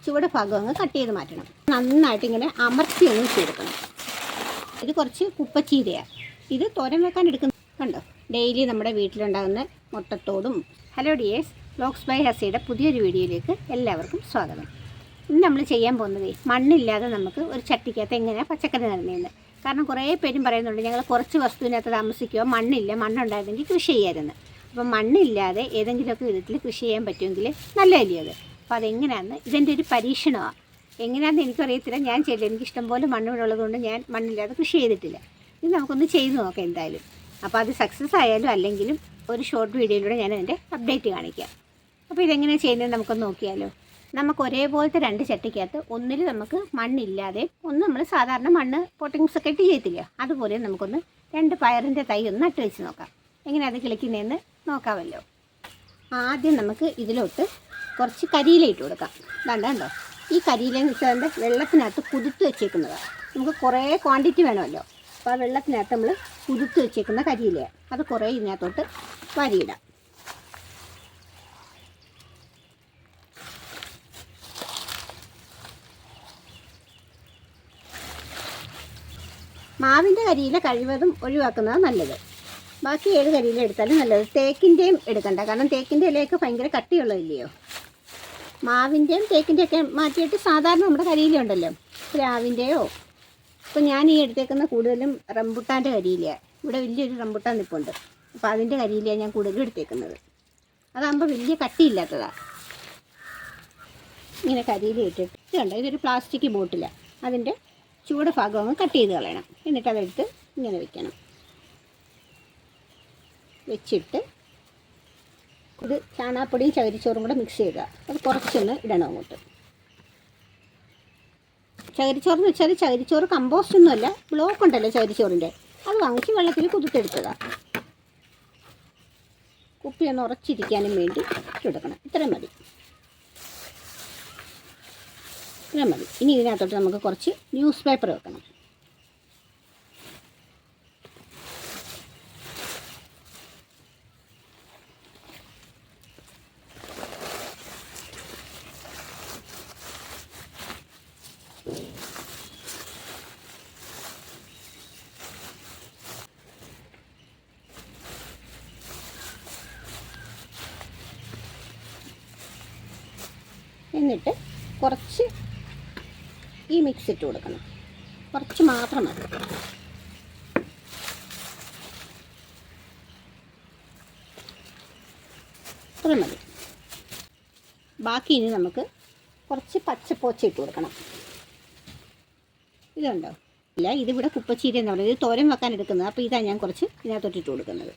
ചുവട് ഭാഗം അങ്ങ് കട്ട് ചെയ്ത് മാറ്റണം. നന്നായിട്ട് ഇങ്ങനെ അമർത്തി അങ്ങ് ചെയ്തെടുക്കണം. ഇത് കുറച്ച് കുപ്പച്ചീരയാണ്. ഇത് തോരൻ വെക്കാൻ എടുക്കുന്ന കണ്ടോ, ഡെയിലി നമ്മുടെ വീട്ടിലുണ്ടാകുന്ന മുട്ടത്തോടും. ഹലോ ഡിയേഴ്സ്, വ്ലോഗ്സ് ബൈ ഹസിയുടെ പുതിയൊരു വീഡിയോയിലേക്ക് എല്ലാവർക്കും സ്വാഗതം. ഇന്ന് നമ്മൾ ചെയ്യാൻ പോകുന്നത് മണ്ണില്ലാതെ നമുക്ക് ഒരു ചട്ടിക്കകത്ത് എങ്ങനെയാണ് പച്ചക്കറി നടുന്നതെന്ന്. കാരണം കുറേ പേരും പറയുന്നുണ്ട് ഞങ്ങൾ കുറച്ച് വസ്തുവിനകത്ത് താമസിക്കുക, മണ്ണുണ്ടായിരുന്നെങ്കിൽ കൃഷി ചെയ്യാമായിരുന്നു. അപ്പം മണ്ണില്ലാതെ ഏതെങ്കിലുമൊക്കെ വിധത്തിൽ കൃഷി ചെയ്യാൻ പറ്റുമെങ്കിൽ നല്ലതല്ലേ അത്. അപ്പോൾ അതെങ്ങനെയാണെന്ന് ഇതിൻ്റെ ഒരു പരീക്ഷണമാണ്. എങ്ങനെയാണെന്ന് എനിക്കറിയത്തില്ല, ഞാൻ ചെയ്യില്ല. എനിക്കിഷ്ടം പോലെ മണ്ണുള്ളതുകൊണ്ട് ഞാൻ മണ്ണില്ലാതെ കൃഷി ചെയ്തിട്ടില്ല. ഇത് നമുക്കൊന്ന് ചെയ്ത് നോക്കാം എന്തായാലും. അപ്പോൾ അത് സക്സസ് ആയാലും അല്ലെങ്കിലും ഒരു ഷോർട്ട് വീഡിയോയിലൂടെ ഞാൻ അതിൻ്റെ അപ്ഡേറ്റ് കാണിക്കാം. അപ്പോൾ ഇതെങ്ങനെ ചെയ്യുന്നത് നമുക്കൊന്ന് നോക്കിയാലോ. നമുക്ക് ഒരേപോലത്തെ രണ്ട് ചട്ടിക്കകത്ത് ഒന്നിൽ നമുക്ക് മണ്ണില്ലാതെ ഒന്ന് നമ്മൾ സാധാരണ മണ്ണ് പോട്ടിങ്സ് ഒക്കെ ഇട്ട് ചെയ്യത്തില്ല, അതുപോലെ നമുക്കൊന്ന് രണ്ട് പയറിൻ്റെ തൈ ഒന്ന് നട്ട് വെച്ച് നോക്കാം. എങ്ങനെ അത് കിളിക്കുന്നതെന്ന് നോക്കാമല്ലോ. ആദ്യം നമുക്ക് ഇതിലോട്ട് കുറച്ച് കരിയില ഇട്ട് കൊടുക്കാം. കണ്ടോ, ഈ കരിയിലെന്ന് വെച്ചാൽ വെള്ളത്തിനകത്ത് കുതിർത്ത് വെച്ചേക്കുന്നതാണ്. നമുക്ക് കുറേ ക്വാണ്ടിറ്റി വേണമല്ലോ. അപ്പോൾ ആ വെള്ളത്തിനകത്ത് നമ്മൾ കുതിർത്ത് വെച്ചേക്കുന്ന കരിയിലയാണ്. അത് കുറേ ഇതിനകത്തോട്ട് വാരിയിടാം. മാവിൻ്റെ കരിയില കഴിവതും ഒഴിവാക്കുന്നതാണ് നല്ലത്. ബാക്കി ഏത് കരിയില എടുത്താലും നല്ലത്. തേക്കിൻ്റെയും എടുക്കണ്ട, കാരണം തേക്കിൻ്റെ ഇലയൊക്കെ ഭയങ്കര കട്ടിയുള്ളതില്ലയോ. മാവിൻ്റെയും തേക്കിൻ്റെയൊക്കെ മാറ്റിയിട്ട് സാധാരണ നമ്മുടെ കരിയില ഉണ്ടല്ലോ, പ്ലാവിൻ്റെയോ. ഇപ്പോൾ ഞാൻ ഈ എടുത്തേക്കുന്ന കൂടുതലും റംബുട്ടാൻ്റെ കരിയിലയാണ്. ഇവിടെ വലിയൊരു റംബുട്ടാൻ നിൽപ്പുണ്ട്, അപ്പോൾ അതിൻ്റെ കരിയിലയാണ് ഞാൻ കൂടുതലും എടുത്തേക്കുന്നത്. അതാകുമ്പോൾ വലിയ കട്ടിയില്ലാത്തതാണ്. ഇങ്ങനെ കരിയില ഇട്ടിട്ട് ഇതുണ്ട്, ഇതൊരു പ്ലാസ്റ്റിക് ബോട്ടിലാണ്. അതിൻ്റെ ചൂട് ഭാഗം അങ്ങ് കട്ട് ചെയ്ത് കളയണം. എന്നിട്ട് അതെടുത്ത് ഇങ്ങനെ വെക്കണം. വെച്ചിട്ട് ഇത് ചാണകപ്പൊടിയും ചകിരിച്ചോറും കൂടെ മിക്സ് ചെയ്യുക. അത് കുറച്ചൊന്ന് ഇടണം അങ്ങോട്ട്. ചകിരിച്ചോറെന്ന് വെച്ചാൽ ചകിരിച്ചോറ് കമ്പോസ്റ്റ് ഒന്നുമല്ല, ബ്ലോക്ക് ഉണ്ടല്ലോ ചകിരിച്ചോറിൻ്റെ, അത് വാങ്ങിച്ച് വെള്ളത്തിൽ കുതിർത്തെടുത്തതാണ്. കുപ്പി ഒന്ന് ഉറച്ചിരിക്കാനും വേണ്ടി ഇട്ടെടുക്കണം. ഇത്രയും മതി. ഇനി ഇതിനകത്തോട്ട് നമുക്ക് കുറച്ച് ന്യൂസ് പേപ്പർ വെക്കണം. എന്നിട്ട് കുറച്ച് ഈ മിക്സ് ഇട്ട് കൊടുക്കണം. കുറച്ച് മാത്രം മതി. അത്ര മതി. ബാക്കി ഇനി നമുക്ക് കുറച്ച് പച്ചപ്പോച്ച ഇട്ട് കൊടുക്കണം. ഇതുണ്ടോ? ഇല്ല, ഇതിവിടെ കുപ്പച്ചീര എന്ന് പറയുന്നത്. ഇത് തോരൻ വെക്കാൻ എടുക്കുന്നത്. അപ്പോൾ ഇതാണ് ഞാൻ കുറച്ച് ഇതിനകത്തോട്ട് ഇട്ട് കൊടുക്കുന്നത്.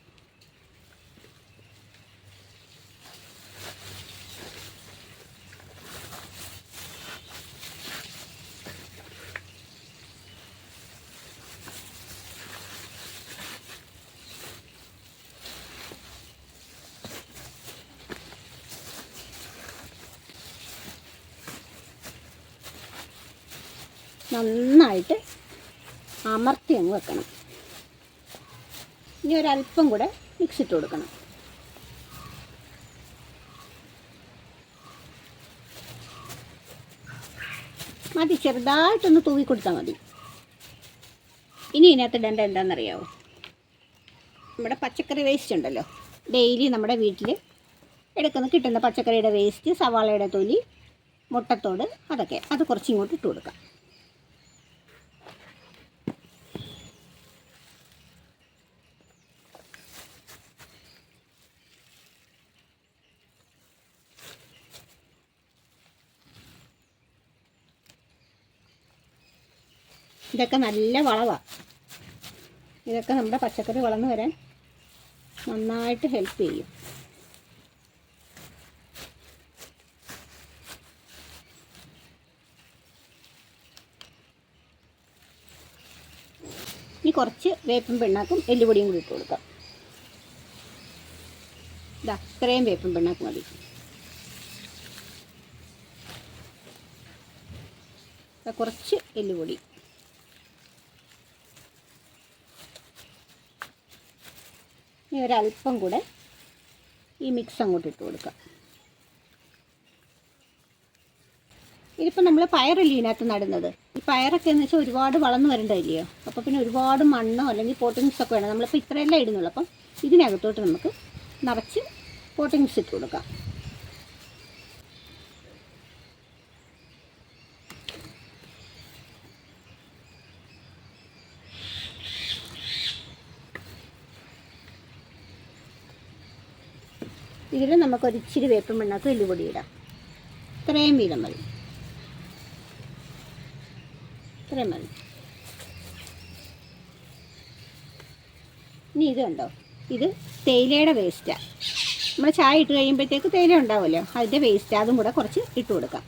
നന്നായിട്ട് അമർത്തി അങ്ങ് വെക്കണം. ഇനി ഒരല്പം കൂടെ മിക്സ് ഇട്ട് കൊടുക്കണം. മതി, ചെറുതായിട്ടൊന്ന് തൂവി കൊടുത്താൽ മതി. ഇനി ഇതിനകത്ത് ഇടേണ്ട എന്താണെന്നറിയാമോ? നമ്മുടെ പച്ചക്കറി വേസ്റ്റ് ഉണ്ടല്ലോ, ഡെയിലി നമ്മുടെ വീട്ടിൽ കിട്ടുന്ന പച്ചക്കറിയുടെ വേസ്റ്റ്, സവാളയുടെ തൊലി, മുട്ടത്തോട്, അതൊക്കെ അത് കുറച്ച് ഇങ്ങോട്ട് ഇട്ട് കൊടുക്കാം. ഇതൊക്കെ നല്ല വളമാണ്. ഇതൊക്കെ നമ്മുടെ പച്ചക്കറി വളർന്നു വരാൻ നന്നായിട്ട് ഹെൽപ്പ് ചെയ്യും. ഇനി കുറച്ച് വേപ്പും പിണ്ണാക്കും എല്ലുപൊടിയും കൂടി ഇട്ട് കൊടുക്കാം. ഇതാ ഇത്രയും വേപ്പും പിണ്ണാക്ക് മതി. കുറച്ച് എല്ലുപൊടി. ഇനി ഒരല്പം കൂടെ ഈ മിക്സ് അങ്ങോട്ട് ഇട്ട് കൊടുക്കാം. ഇതിപ്പോൾ നമ്മൾ പയറല്ലേ ഇതിനകത്ത് നടുന്നത്. ഈ പയറൊക്കെ എന്ന് വെച്ചാൽ ഒരുപാട് വളർന്നു വരേണ്ടതില്ലയോ. അപ്പോൾ പിന്നെ ഒരുപാട് മണ്ണോ അല്ലെങ്കിൽ പോട്ടിങ്സ് ഒക്കെ വേണം. നമ്മളിപ്പോൾ ഇത്രയെല്ലാം ഇടുന്നുള്ളൂ. അപ്പം ഇതിനകത്തോട്ട് നമുക്ക് നിറച്ച് പോട്ടിങ്സ് ഇട്ട് കൊടുക്കാം. ഇതിൽ നമുക്കൊരിച്ചിരി വേപ്പും പിണ്ണാക്കും എല്ലുപൊടി ഇടാം. ഇത്രയും വീതം മതി, ഇത്രയും മതി. ഇനി ഇത് കണ്ടോ, ഇത് തേയിലയുടെ വേസ്റ്റാണ്. നമ്മൾ ചായ ഇട്ട് കഴിയുമ്പോഴത്തേക്ക് തേയില ഉണ്ടാവുമല്ലോ, അതിൻ്റെ വേസ്റ്റ് അതും കൂടെ കുറച്ച് ഇട്ട് കൊടുക്കാം.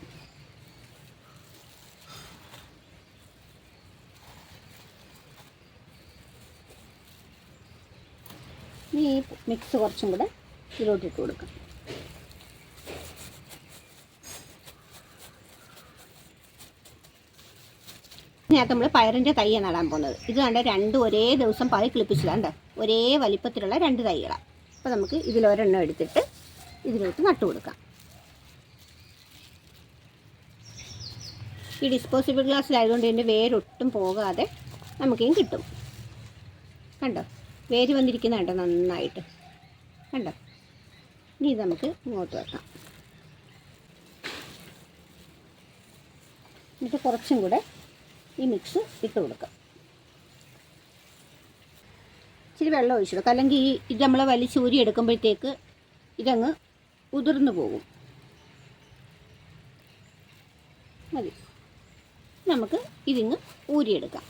ഇനി ഈ മിക്സ് കുറച്ചും കൂടെ ഇതിലോട്ട് ഇട്ട് കൊടുക്കാം. ഇതിനകത്ത് നമ്മൾ പയറിൻ്റെ തൈ നടാൻ പോകുന്നത്. ഇത് കണ്ട രണ്ടും ഒരേ ദിവസം പാതി കിളിപ്പിച്ചതാണ്. ഒരേ വലിപ്പത്തിലുള്ള 2 തൈകളാണ്. അപ്പോൾ നമുക്ക് ഇതിലൊരെണ്ണം എടുത്തിട്ട് ഇതിലോട്ട് നട്ടു കൊടുക്കാം. ഈ ഡിസ്പോസിബിൾ ഗ്ലാസ്സിലായതുകൊണ്ട് ഇതിൻ്റെ വേരൊട്ടും പോകാതെ നമുക്കും കിട്ടും. കണ്ടോ, വേര് വന്നിരിക്കുന്ന കണ്ടോ നന്നായിട്ട്, കണ്ടോ. ഇനി ഇത് നമുക്ക് ഇങ്ങോട്ട് വെക്കാം. എന്നിട്ട് കുറച്ചും കൂടെ ഈ മിക്സ് ഇട്ട് കൊടുക്കാം. ഇച്ചിരി വെള്ളം ഒഴിച്ചു കൊടുക്കാം, അല്ലെങ്കിൽ ഇത് നമ്മൾ വലിച്ചൂരി എടുക്കുമ്പോഴത്തേക്ക് ഇതങ്ങ് ഉതിർന്നു പോകും. മതി, നമുക്ക് ഇതിങ്ങ് ഊരിയെടുക്കാം.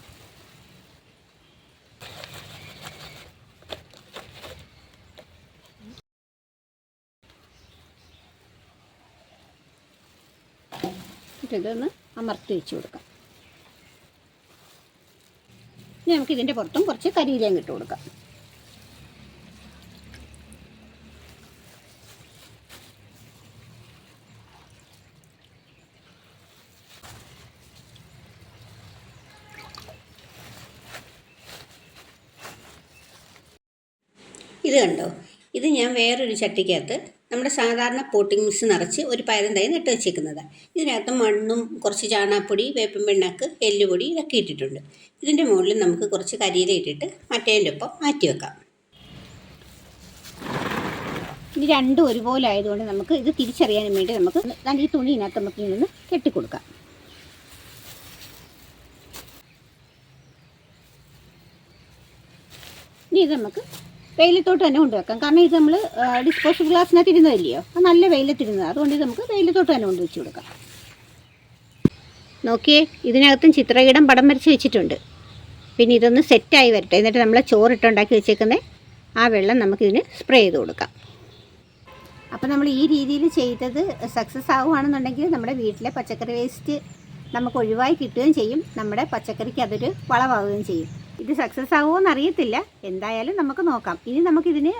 ഇതൊന്ന് അമർത്തി വെച്ച് കൊടുക്കാം. ഇനി നമുക്ക് ഇതിൻ്റെ പുറത്തും കുറച്ച് കരിയിലയും ഇട്ട് കൊടുക്കാം. ഇത് കണ്ടോ, ഇത് ഞാൻ വേറൊരു ചട്ടിക്കകത്ത് നമ്മുടെ സാധാരണ പോട്ടിംഗ് മിക്സ് നിറച്ച് ഒരു പയറും തൈ നട്ട് വെച്ചേക്കുന്നതാണ്. ഇതിനകത്ത് മണ്ണും കുറച്ച് ചാണകപ്പൊടി, വേപ്പും പിണ്ണാക്ക്, എല്ലുപൊടി ഇതൊക്കെ ഇട്ടിട്ടുണ്ട്. ഇതിൻ്റെ മുകളിൽ നമുക്ക് കുറച്ച് കരിയില ഇട്ടിട്ട് മറ്റേതിൻ്റെ ഒപ്പം മാറ്റി വെക്കാം. ഇത് രണ്ടും ഒരുപോലെ ആയതുകൊണ്ട് നമുക്ക് ഇത് തിരിച്ചറിയാനും വേണ്ടി നമുക്ക് ഈ തുണി ഇതിനകത്ത് നമുക്ക് നിന്ന് കെട്ടിക്കൊടുക്കാം. ഇനി ഇത് നമുക്ക് വെയിലത്തോട്ട് തന്നെ കൊണ്ടുവെക്കാം. കാരണം ഇത് നമ്മൾ ഡിസ്പോസിബിൾ ഗ്ലാസ്സിനകത്ത് ഇരുന്നതല്ലയോ, അത് നല്ല വെയിലത്തിരുന്നത്. അതുകൊണ്ട് ഇത് നമുക്ക് വെയിലത്തോട്ട് തന്നെ കൊണ്ടുവച്ച് കൊടുക്കാം. നോക്കിയേ, ഇതിനകത്തും ചിത്രകീടം പടം വരച്ച് വെച്ചിട്ടുണ്ട്. പിന്നെ ഇതൊന്ന് സെറ്റായി വരട്ടെ. എന്നിട്ട് നമ്മൾ ചോറിട്ടുണ്ടാക്കി വെച്ചേക്കുന്ന ആ വെള്ളം നമുക്കിതിന് സ്പ്രേ ചെയ്ത് കൊടുക്കാം. അപ്പോൾ നമ്മൾ ഈ രീതിയിൽ ചെയ്തത് സക്സസ് ആവുകയാണെന്നുണ്ടെങ്കിൽ നമ്മുടെ വീട്ടിലെ പച്ചക്കറി വേസ്റ്റ് നമുക്ക് ഒഴിവായി കിട്ടുകയും ചെയ്യും. നമ്മുടെ പച്ചക്കറിക്ക് അതൊരു വളമാവുകയും ചെയ്യും. ഇത് സക്സസ് ആവുമോ എന്നറിയത്തില്ല, എന്തായാലും നമുക്ക് നോക്കാം. ഇനി നമുക്കിതിന്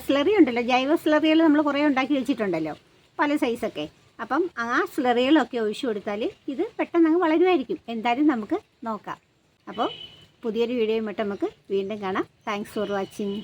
സ്ലറി ഉണ്ടല്ലോ, ജൈവ സ്ലറികൾ നമ്മൾ കുറേ ഉണ്ടാക്കി വെച്ചിട്ടുണ്ടല്ലോ, പല സൈസൊക്കെ. അപ്പം ആ സ്ലറികളൊക്കെ ഒഴിച്ചു കൊടുത്താൽ ഇത് പെട്ടെന്ന് അങ്ങ് വളരുമായിരിക്കും. എന്തായാലും നമുക്ക് നോക്കാം. അപ്പോൾ പുതിയൊരു വീഡിയോയുമായിട്ട് നമുക്ക് വീണ്ടും കാണാം. Thanks for watching.